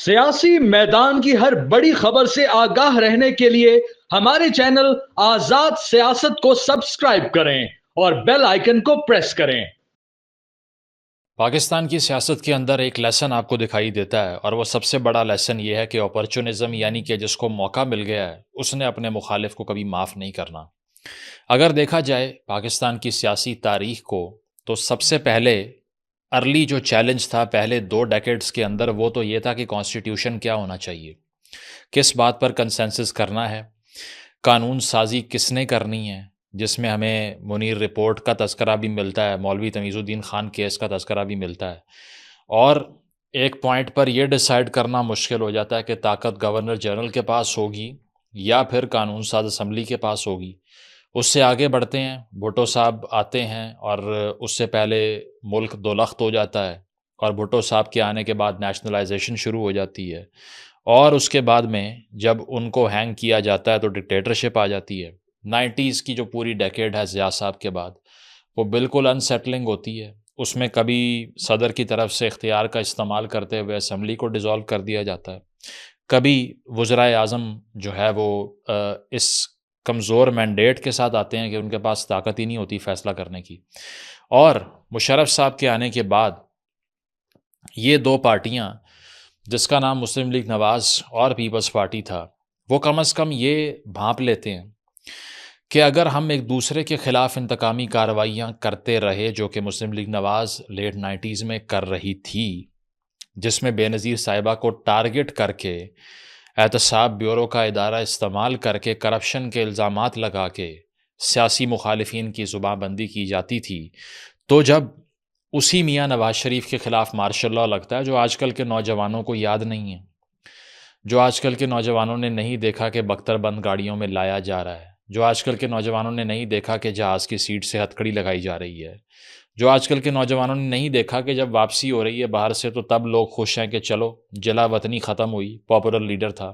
सियासी मैदान की हर बड़ी खबर से आगाह रहने के लिए हमारे चैनल आजाद सियासत को सब्सक्राइब करें और बेल आइकन को प्रेस करें। पाकिस्तान की सियासत के अंदर एक लेसन आपको दिखाई देता है और वो सबसे बड़ा लेसन ये है कि अपॉर्चुनिज्म यानी कि जिसको मौका मिल गया है उसने अपने मुखालिफ को कभी माफ़ नहीं करना। अगर देखा जाए पाकिस्तान की सियासी तारीख को तो सबसे पहले अर्ली जो चैलेंज था पहले 2 डेकेड्स के अंदर वो तो ये था कि कॉन्स्टिट्यूशन क्या होना चाहिए, किस बात पर कंसेंसस करना है, कानून साजी किसने करनी है, जिसमें हमें मुनीर रिपोर्ट का तज़किरा भी मिलता है, मौलवी तमीज़ुद्दीन ख़ान केस का तज़किरा भी मिलता है। और एक पॉइंट पर यह डिसाइड करना मुश्किल हो जाता है कि ताकत गवर्नर जनरल के पास होगी या फिर कानून साज असम्बली के पास होगी। उससे आगे बढ़ते हैं, भुट्टो साहब आते हैं और उससे पहले मुल्क दोलख्त हो जाता है और भुट्टो साहब के आने के बाद नेशनलाइजेशन शुरू हो जाती है और उसके बाद में जब उनको हैंग किया जाता है तो डिक्टेटरशिप आ जाती है। 90s की जो पूरी डेकेड है ज़िया साहब के बाद, वो बिल्कुल अनसेटलिंग होती है। उसमें कभी सदर की तरफ से इख्तियार का इस्तेमाल करते हुए असम्बली को डिज़ोल्व कर दिया जाता है। कभी वज़राए आज़म जो है वो इस कमज़ोर मैंडेट के साथ आते हैं कि उनके पास ताकत ही नहीं होती फ़ैसला करने की। और मुशर्रफ साहब के आने के बाद ये 2 पार्टियाँ, जिसका नाम मुस्लिम लीग नवाज़ और पीपल्स पार्टी था, वो कम से कम ये भाँप लेते हैं कि अगर हम एक दूसरे के ख़िलाफ़ इंतकामी कार्रवाइयाँ करते रहे, जो कि मुस्लिम लीग नवाज़ लेट 90s में कर रही थी, जिसमें बेनज़ीर साहिबा को टारगेट करके एहतसाब ब्यूरो का इदारा इस्तेमाल करके करप्शन के इल्ज़ामात लगा के सियासी मुखालिफिन की ज़ुबानबंदी की जाती थी, तो जब उसी मियाँ नवाज़ शरीफ के ख़िलाफ़ मार्शल लॉ लगता है, जो आजकल के नौजवानों को याद नहीं है, जो आजकल के नौजवानों ने नहीं देखा कि बख्तरबंद गाड़ियों में लाया जा रहा है, जो आजकल के नौजवानों ने नहीं देखा कि जहाज़ की सीट से हथकड़ी लगाई जा रही है, जो आजकल के नौजवानों ने नहीं देखा कि जब वापसी हो रही है बाहर से तो तब लोग खुश हैं कि चलो जला वतनी ख़त्म हुई, पॉपुलर लीडर था।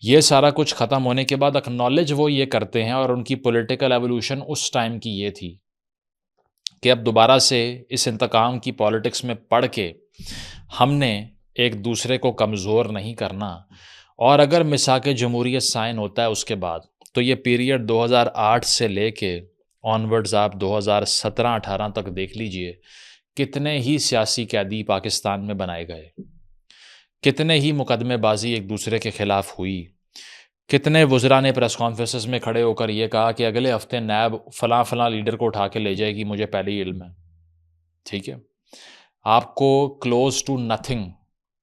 ये सारा कुछ ख़त्म होने के बाद एक्नॉलेज वो ये करते हैं और उनकी पॉलिटिकल एवोल्यूशन उस टाइम की ये थी कि अब दोबारा से इस इंतकाम की पॉलिटिक्स में पड़ के हमने एक दूसरे को कमज़ोर नहीं करना। और अगर मिसाक जमहूरियत साइन होता है उसके बाद, तो ये पीरियड 2008 से लेके ऑनवर्ड्स आप 2017-18 तक देख लीजिए, कितने ही सियासी कैदी पाकिस्तान में बनाए गए, कितने ही मुकदमेबाजी एक दूसरे के ख़िलाफ़ हुई, कितने वुज़रा ने प्रेस कॉन्फ्रेंसेस में खड़े होकर ये कहा कि अगले हफ़्ते नैब फ़लाँ-फ़लाँ लीडर को उठा के ले जाएगी, मुझे पहले ही इल्म है। ठीक है? आपको close to nothing,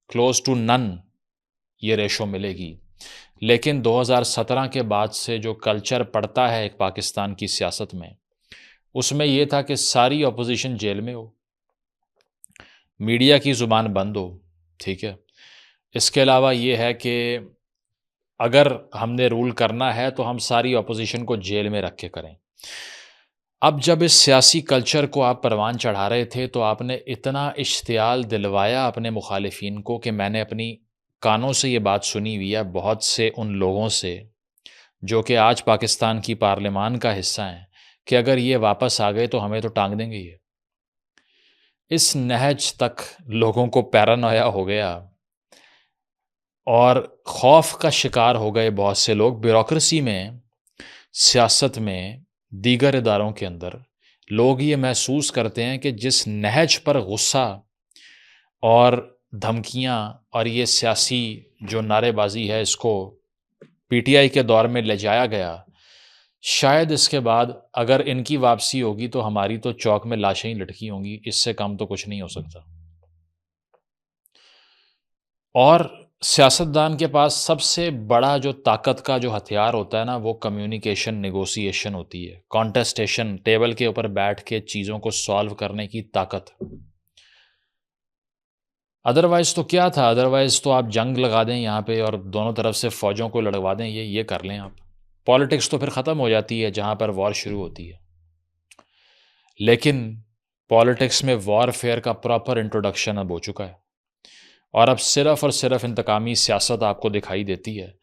close to none ये रेशो मिलेगी। लेकिन 2017 के बाद से जो कल्चर पड़ता है एक पाकिस्तान की सियासत में, उसमें ये था कि सारी अपोज़िशन जेल में हो, मीडिया की ज़ुबान बंद हो, ठीक है? इसके अलावा ये है कि अगर हमने रूल करना है तो हम सारी अपोज़िशन को जेल में रख के करें। अब जब इस सियासी कल्चर को आप परवान चढ़ा रहे थे तो आपने इतना इश्तियाल दिलवाया अपने मुखालिफिन को कि मैंने अपनी कानों से ये बात सुनी हुई है बहुत से उन लोगों से जो कि आज पाकिस्तान की पार्लिमान का हिस्सा हैं, कि अगर ये वापस आ गए तो हमें तो टांग देंगे ये। इस नहज तक लोगों को पैरानोया हो गया और खौफ का शिकार हो गए बहुत से लोग। ब्यूरोक्रेसी में, सियासत में, दीगर इदारों के अंदर लोग ये महसूस करते हैं कि जिस नहज पर गुस्सा और धमकियाँ और ये सियासी जो नारेबाज़ी है इसको पीटीआई के दौर में ले जाया गया, शायद इसके बाद अगर इनकी वापसी होगी तो हमारी तो चौक में लाशें ही लटकी होंगी, इससे कम तो कुछ नहीं हो सकता। और सियासतदान के पास सबसे बड़ा जो ताकत का जो हथियार होता है ना, वो कम्युनिकेशन, नेगोशिएशन होती है, कॉन्टेस्टेशन, टेबल के ऊपर बैठ के चीज़ों को सॉल्व करने की ताकत। अदरवाइज़ तो क्या था, अदरवाइज़ तो आप जंग लगा दें यहाँ पे और दोनों तरफ से फ़ौजों को लड़वा दें, ये कर लें आप। पॉलिटिक्स तो फिर ख़त्म हो जाती है जहाँ पर वॉर शुरू होती है। लेकिन पॉलिटिक्स में वॉरफेयर का प्रॉपर इंट्रोडक्शन अब हो चुका है और अब सिर्फ़ और सिर्फ़ इंतकामी सियासत आपको दिखाई देती है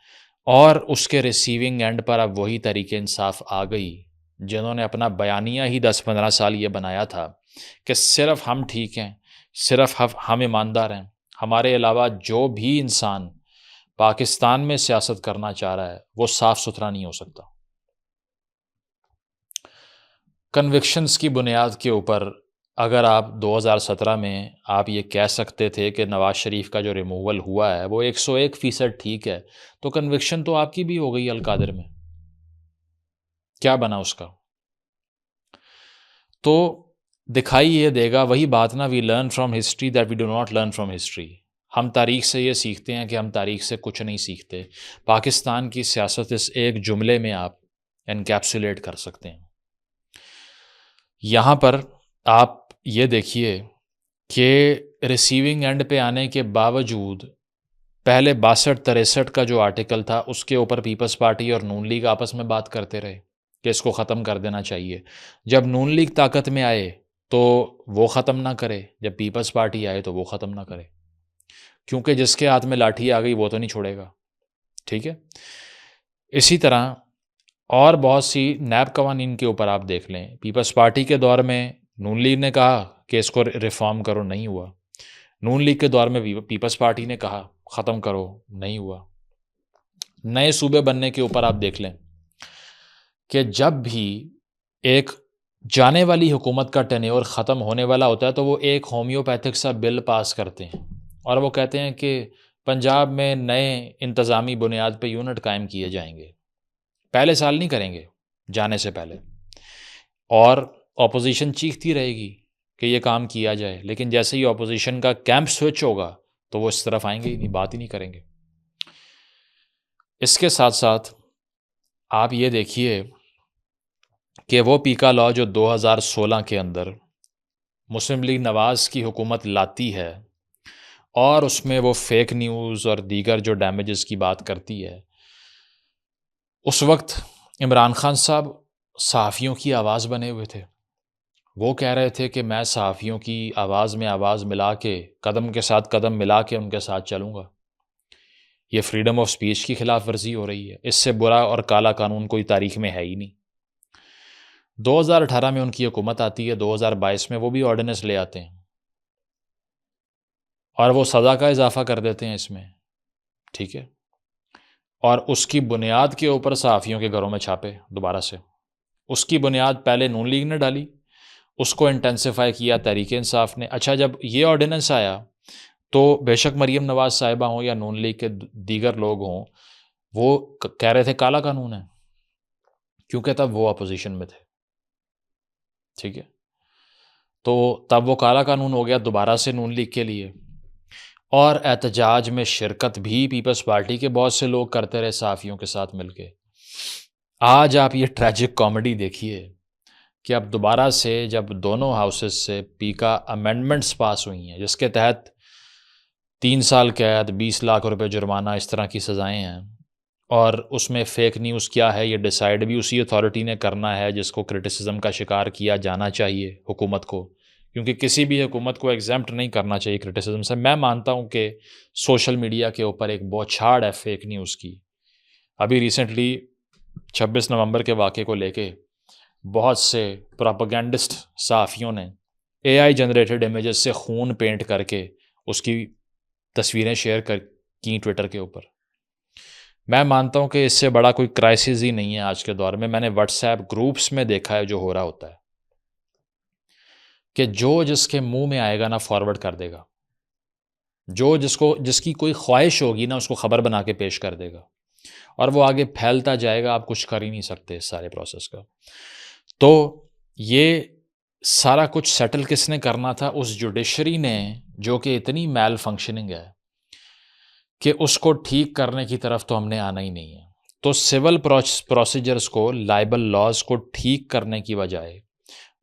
और उसके रिसीविंग एंड पर अब वही तहरीक इंसाफ आ गई, जिन्होंने अपना बयानिया ही 10-15 साल ये बनाया था कि सिर्फ़ हम ठीक हैं, सिर्फ़ हम ईमानदार हैं, हमारे अलावा जो भी इंसान पाकिस्तान में सियासत करना चाह रहा है वो साफ सुथरा नहीं हो सकता। कन्विक्शंस की बुनियाद के ऊपर अगर आप 2017 में आप ये कह सकते थे कि नवाज़ शरीफ का जो रिमूवल हुआ है वो 101% ठीक है, तो कन्विक्शन तो आपकी भी हो गई अलकादिर में। क्या बना उसका? तो दिखाई ये देगा वही बात ना, we learn from history that we do not learn from history. हम तारीख से ये सीखते हैं कि हम तारीख से कुछ नहीं सीखते। पाकिस्तान की सियासत इस एक जुमले में आप एनकैप्सुलेट कर सकते हैं। यहाँ पर आप ये देखिए कि रिसीविंग एंड पे आने के बावजूद पहले 62-63 का जो आर्टिकल था उसके ऊपर पीपल्स पार्टी और नून लीग आपस में बात करते रहे कि इसको ख़त्म कर देना चाहिए। जब नून लीग ताकत में आए तो वो ख़त्म ना करे, जब पीपल्स पार्टी आए तो वो ख़त्म ना करे, क्योंकि जिसके हाथ में लाठी आ गई वो तो नहीं छोड़ेगा। ठीक है, इसी तरह और बहुत सी नैब कवानीन के ऊपर आप देख लें। पीपल्स पार्टी के दौर में नून लीग ने कहा कि इसको रिफॉर्म करो, नहीं हुआ। नून लीग के दौर में पीपल्स पार्टी ने कहा ख़त्म करो, नहीं हुआ। नए सूबे बनने के ऊपर आप देख लें कि जब भी एक जाने वाली हुकूमत का टेन्योर ख़त्म होने वाला होता है तो वो एक होम्योपैथिक सा बिल पास करते हैं और वो कहते हैं कि पंजाब में नए इंतज़ामी बुनियाद पे यूनिट कायम किए जाएंगे। पहले साल नहीं करेंगे जाने से पहले, और ऑपोजिशन चीखती रहेगी कि ये काम किया जाए, लेकिन जैसे ही ऑपोजिशन का कैंप स्विच होगा तो वो इस तरफ आएंगे ही नहीं, बात ही नहीं करेंगे। इसके साथ साथ आप ये देखिए कि वो पीका लॉ जो 2016 के अंदर मुस्लिम लीग नवाज़ की हुकूमत लाती है और उसमें वो फेक न्यूज़ और दीगर जो डैमेजेस की बात करती है, उस वक्त इमरान खान साहब सहाफ़ियों की आवाज़ बने हुए थे। वो कह रहे थे कि मैं सहाफ़ियों की आवाज़ में आवाज़ मिला के, कदम के साथ कदम मिला के उनके साथ चलूँगा। ये फ्रीडम ऑफ स्पीच की खिलाफ वर्जी हो रही है। इससे बुरा और काला कानून कोई तारीख में है ही नहीं। 2018 में उनकी हुकूमत आती है, 2022 में वो भी ऑर्डिनेंस ले आते हैं और वो सज़ा का इजाफ़ा कर देते हैं इसमें। ठीक है, और उसकी बुनियाद के ऊपर सहाफ़ियों के घरों में छापे दोबारा से। उसकी बुनियाद पहले नून लीग ने डाली, उसको इंटेंसिफाई किया तहरीक इंसाफ ने। अच्छा, जब ये ऑर्डिनेंस आया तो बेशक मरीम नवाज़ साहिबा हों या नून लीग के दीगर लोग हों, वो कह रहे थे काला कानून है, क्योंकि तब वो अपोजिशन में थे। ठीक है, तो तब वो काला कानून हो गया दोबारा से नून लीग के लिए, और एहतजाज में शिरकत भी पीपल्स पार्टी के बहुत से लोग करते रहे सहाफ़ियों के साथ मिलके। आज आप ये ट्रैजिक कॉमेडी देखिए कि अब दोबारा से जब दोनों हाउसेस से पीका अमेंडमेंट्स पास हुई हैं जिसके तहत 3 साल कैद, 20 लाख रुपए जुर्माना, इस तरह की सज़ाएँ हैं, और उसमें फ़ेक न्यूज़ क्या है ये डिसाइड भी उसी अथॉरिटी ने करना है जिसको क्रिटिसिज्म का शिकार किया जाना चाहिए हुकूमत को, क्योंकि किसी भी हुकूमत को एग्जेम्प्ट नहीं करना चाहिए क्रिटिसिज्म से। मैं मानता हूँ कि सोशल मीडिया के ऊपर एक बौछार है फ़ेक न्यूज़ की। अभी रिसेंटली 26 नवंबर के वाक़े को लेके बहुत से प्रोपेगेंडिस्ट सहाफ़ियों ने AI जनरेटेड इमेजेस से खून पेंट करके उसकी तस्वीरें शेयर कर की ट्विटर के ऊपर। मैं मानता हूँ कि इससे बड़ा कोई क्राइसिस ही नहीं है आज के दौर में। मैंने व्हाट्सएप ग्रुप्स में देखा है जो हो रहा होता है कि जो जिसके मुंह में आएगा ना फॉरवर्ड कर देगा, जो जिसकी कोई ख्वाहिश होगी ना उसको ख़बर बना के पेश कर देगा, और वो आगे फैलता जाएगा। आप कुछ कर ही नहीं सकते इस सारे प्रोसेस का। तो ये सारा कुछ सेटल किसने करना था? उस जुडिशरी ने, जो कि इतनी मैल फंक्शनिंग है कि उसको ठीक करने की तरफ तो हमने आना ही नहीं है। तो सिविल प्रोसीजर्स को, लाइबल लॉज को ठीक करने की बजाय,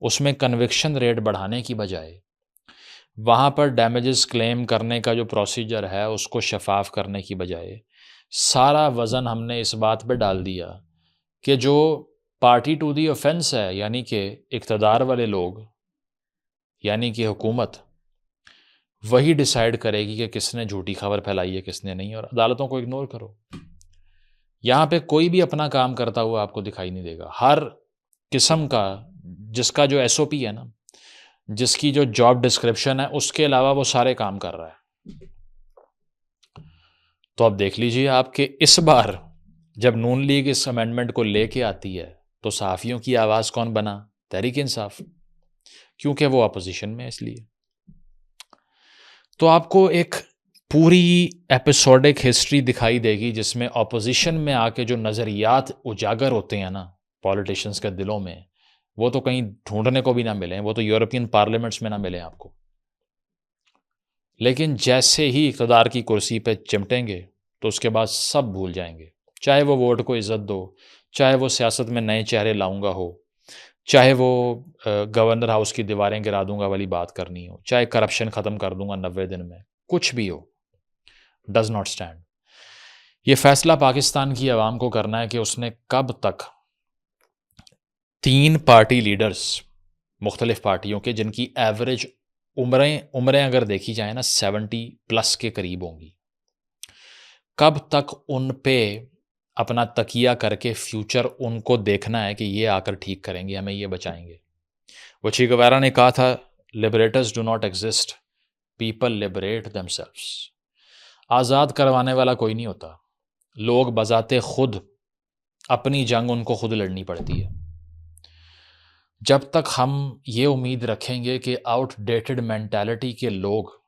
उसमें कन्विक्शन रेट बढ़ाने की बजाय, वहाँ पर डैमेजेस क्लेम करने का जो प्रोसीजर है उसको शफाफ करने की बजाय, सारा वज़न हमने इस बात पे डाल दिया कि जो पार्टी टू दी ऑफेंस है, यानी कि इक़्तिदार वाले लोग, यानी कि हुकूमत, वही डिसाइड करेगी कि किसने झूठी खबर फैलाई है किसने नहीं, और अदालतों को इग्नोर करो। यहाँ पे कोई भी अपना काम करता हुआ आपको दिखाई नहीं देगा। हर किस्म का, जिसका जो SOP है ना, जिसकी जो जॉब डिस्क्रिप्शन है, उसके अलावा वो सारे काम कर रहा है। तो अब देख लीजिए आपके इस बार जब नून लीग इस अमेंडमेंट को लेके आती है तो सहाफ़ियों की आवाज़ कौन बना? तहरीक इंसाफ, क्योंकि वो अपोजिशन में है इसलिए। तो आपको एक पूरी एपिसोडिक हिस्ट्री दिखाई देगी जिसमें अपोजिशन में आके जो नज़रियात उजागर होते हैं ना पॉलिटिशियंस के दिलों में, वो तो कहीं ढूंढने को भी ना मिले, वो तो यूरोपियन पार्लियामेंट्स में ना मिले आपको। लेकिन जैसे ही इक़्तिदार की कुर्सी पे चिमटेंगे तो उसके बाद सब भूल जाएंगे, चाहे वो वोट को इज़्ज़त दो, चाहे वो सियासत में नए चेहरे लाऊंगा हो, चाहे वो गवर्नर हाउस की दीवारें गिरा दूंगा वाली बात करनी हो, चाहे करप्शन ख़त्म कर दूंगा 90 दिन में, कुछ भी हो, डज़ नॉट स्टैंड। ये फैसला पाकिस्तान की आवाम को करना है कि उसने कब तक 3 पार्टी लीडर्स मुख्तलिफ पार्टियों के, जिनकी एवरेज उम्रें अगर देखी जाए ना 70+ के करीब होंगी, कब तक उन पे अपना तकिया करके फ्यूचर उनको देखना है कि ये आकर ठीक करेंगे, हमें ये बचाएंगे। वो चे गुवेरा ने कहा था, liberators do not exist, people liberate themselves. आज़ाद करवाने वाला कोई नहीं होता, लोग बजाते खुद अपनी जंग उनको खुद लड़नी पड़ती है। जब तक हम ये उम्मीद रखेंगे कि आउटडेटेड मेंटालिटी के लोग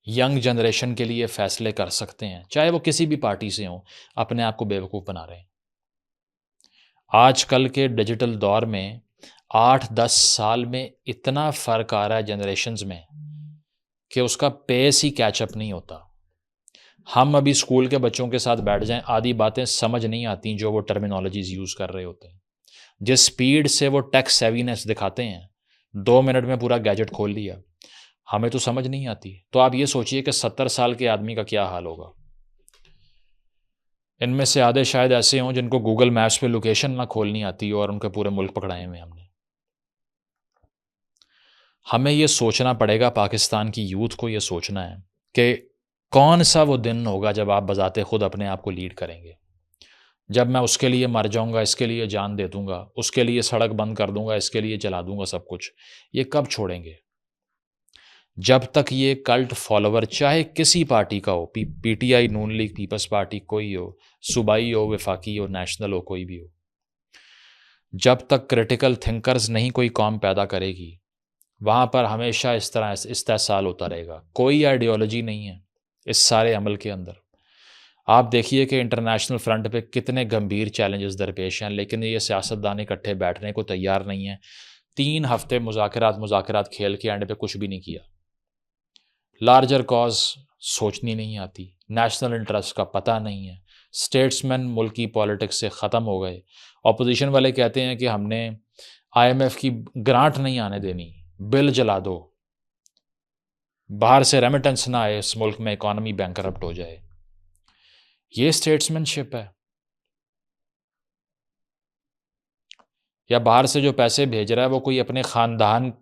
यंग जनरेशन के लिए फ़ैसले कर सकते हैं, चाहे वो किसी भी पार्टी से हों, अपने आप को बेवकूफ़ बना रहे हैं। आजकल के डिजिटल दौर में 8-10 साल में इतना फ़र्क आ रहा है जनरेशन्स में कि उसका पेस ही कैचअप नहीं होता। हम अभी स्कूल के बच्चों के साथ बैठ जाएं, आधी बातें समझ नहीं आती जो वो टर्मिनोलॉजीज़ यूज़ कर रहे होते हैं। जिस स्पीड से वो टेक सेवीनेस दिखाते हैं, 2 मिनट में पूरा गैजेट खोल लिया, हमें तो समझ नहीं आती। तो आप ये सोचिए कि 70 साल के आदमी का क्या हाल होगा। इनमें से आधे शायद ऐसे हों जिनको गूगल मैप्स पे लोकेशन ना खोलनी आती और उनके पूरे मुल्क पकड़ाए हुए हमने। हमें ये सोचना पड़ेगा, पाकिस्तान की यूथ को ये सोचना है कि कौन सा वो दिन होगा जब आप बजाते खुद अपने आप को लीड करेंगे। जब मैं उसके लिए मर जाऊंगा, इसके लिए जान दे दूंगा, उसके लिए सड़क बंद कर दूंगा, इसके लिए जला दूंगा सब कुछ, ये कब छोड़ेंगे? जब तक ये कल्ट फॉलोवर चाहे किसी पार्टी का हो, पीटीआई, नून लीग, पीपल्स पार्टी, कोई हो, सूबाई हो, वफाकी हो, नेशनल हो, कोई भी हो, जब तक क्रिटिकल थिंकर्स नहीं कोई कौम पैदा करेगी, वहाँ पर हमेशा इस तरह इस्तेहसाल होता रहेगा। कोई आइडियोलॉजी नहीं है इस सारे अमल के अंदर। आप देखिए कि इंटरनेशनल फ्रंट पे कितने गंभीर चैलेंजेस दरपेश हैं, लेकिन ये सियासतदान इकट्ठे बैठने को तैयार नहीं है। 3 हफ्ते मुज़ाकरात खेल के एंड पे कुछ भी नहीं किया। लार्जर कॉज सोचनी नहीं आती, नेशनल इंटरेस्ट का पता नहीं है, स्टेट्समैन मुल्क की पॉलिटिक्स से ख़त्म हो गए। अपोजिशन वाले कहते हैं कि हमने IMF की ग्रांट नहीं आने देनी, बिल जला दो, बाहर से रेमिटेंस ना आए, इस मुल्क में इकॉनमी बैंकरप्ट हो जाए। ये स्टेट्समैनशिप है? या बाहर से जो पैसे भेज रहा है वो कोई अपने ख़ानदान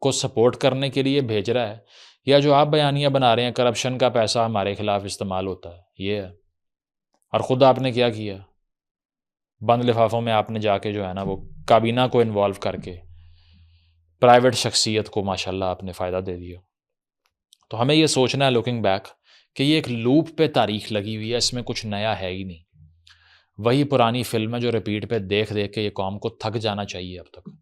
को सपोर्ट करने के लिए भेज रहा है, या जो आप बयानियाँ बना रहे हैं करप्शन का पैसा हमारे खिलाफ इस्तेमाल होता है, ये है। और ख़ुद आपने क्या किया? बंद लिफाफों में आपने जाके जो है ना वो काबीना को इन्वॉल्व करके प्राइवेट शख्सियत को माशाल्लाह आपने फ़ायदा दे दिया। तो हमें ये सोचना है लुकिंग बैक कि ये एक लूप पे तारीख लगी हुई है, इसमें कुछ नया है ही नहीं। वही पुरानी फिल्म है जो रिपीट पे देख देख के ये कौम को थक जाना चाहिए अब तक।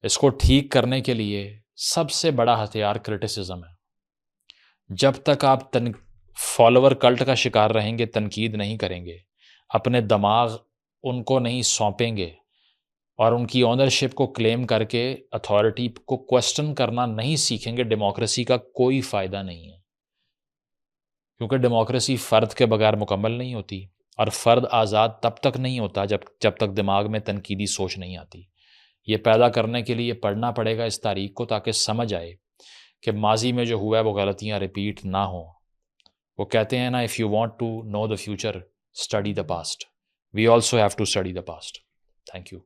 इसको ठीक करने के लिए सबसे बड़ा हथियार क्रिटिसिज्म है। जब तक आप फॉलोवर कल्ट का शिकार रहेंगे, तनकीद नहीं करेंगे, अपने दिमाग उनको नहीं सौंपेंगे और उनकी ओनरशिप को क्लेम करके अथॉरिटी को क्वेश्चन करना नहीं सीखेंगे, डेमोक्रेसी का कोई फ़ायदा नहीं है। क्योंकि डेमोक्रेसी फ़र्द के बगैर मुकम्मल नहीं होती, और फ़र्द आज़ाद तब तक नहीं होता जब तक दिमाग में तनकीदी सोच नहीं आती। ये पैदा करने के लिए पढ़ना पड़ेगा इस तारीख को, ताकि समझ आए कि माजी में जो हुआ है वो गलतियाँ रिपीट ना हों। वो कहते हैं ना, if you want to know the future, study the past. We also have to study the past. Thank you.